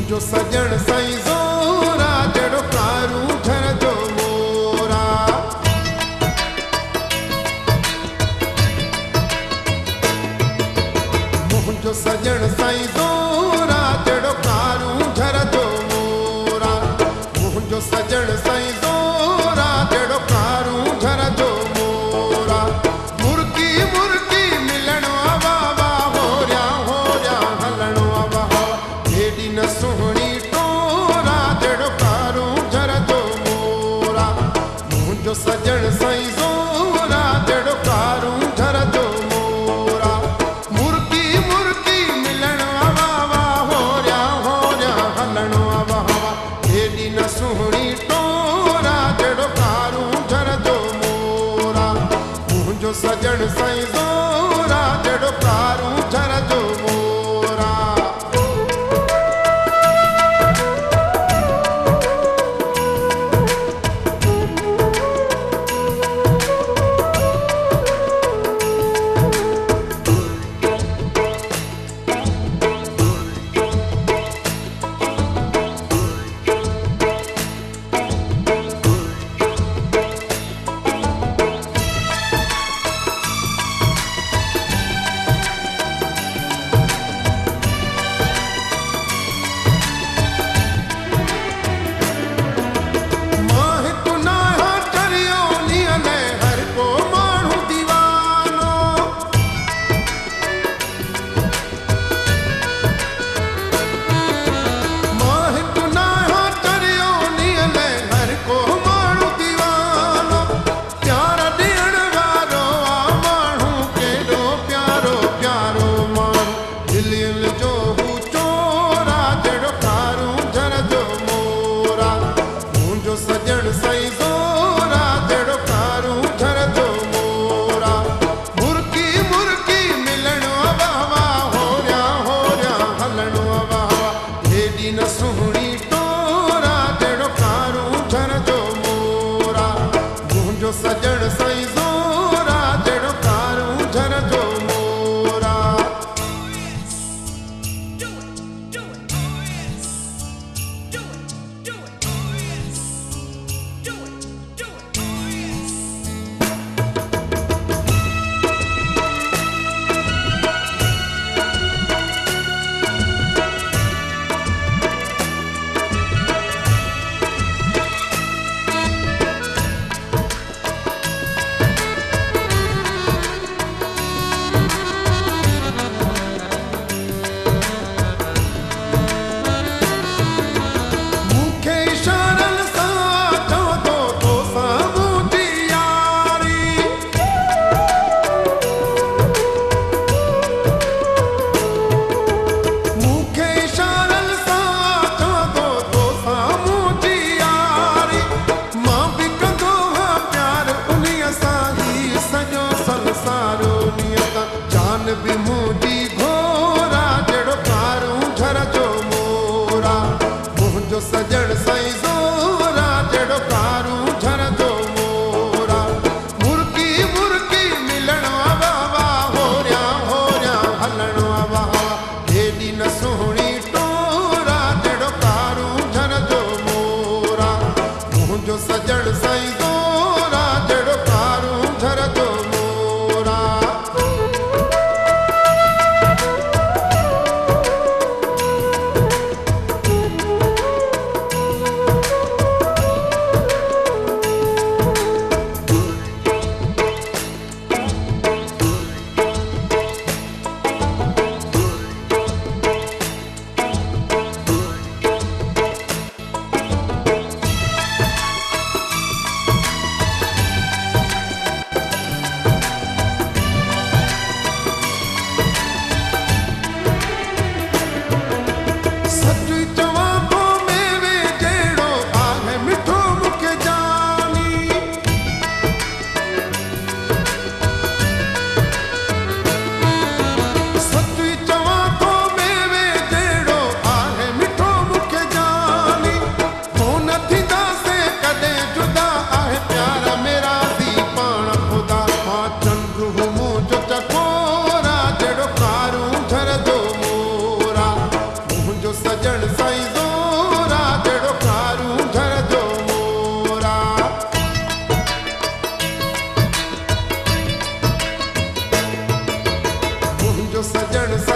मुंहिंजो सजण साईं ज़ोरा जहिड़ो कारूं घर जो मोरा। मुंहिंजो सजण साईं ज़ोरा जहिड़ो कारूं घर जो मोरा। मुंहिंजो सजण साईं ज़ोरा जहिड़ो कारूं घर जो मोरा। मुर्गी मुर्गी मिलणो आ वाह होरिया होरिया हलणो आ वाह हेॾी न सुहिणी टोरा जहिड़ो कारूं घर जो मोरा। मुंहिंजो सजण साईं ज़ोरा जहिड़ो कारूं घर जो मोरा। मुर्गी मुर्गी मिलणो आ वाह होरिया होरिया हलणो आ वाह हेॾी न सुहिणी टोरा जहिड़ो कारूं घर जो मोरा। मुंहिंजो सजण साईं ज़ोरा जहिड़ो कारूं घर जो मोरा। सजण साईं ज़ोरा जहिड़ो कारूं घर जो मोरा।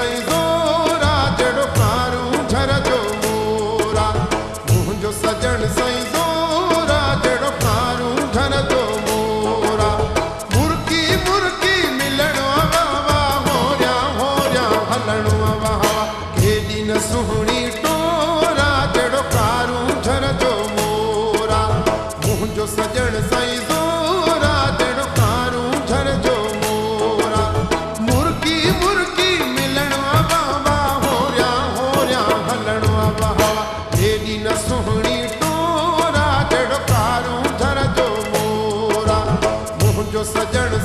साईं ज़ोरा जहिड़ो कारूं झर जो मोरा मुंहिंजो सजण साईं ज़ोरा जहिड़ो कारूं झर जो मोरा मुर्की मुर्की मिलणो वाह होरिया होरिया हलणो वाह केॾी न सुहिणी टोरा जहिड़ो कारूं झर जो मोरा मुंहिंजो सजण साईं ज़ोरा जहिड़ो कारूं झर जो मोरा मुर्की मुर्की मिलणो वाह होरिया होरिया हलणो वाह केॾी न सुहिणी टोरा जहिड़ो कारूं झर जो मोरा मुंहिंजो सजण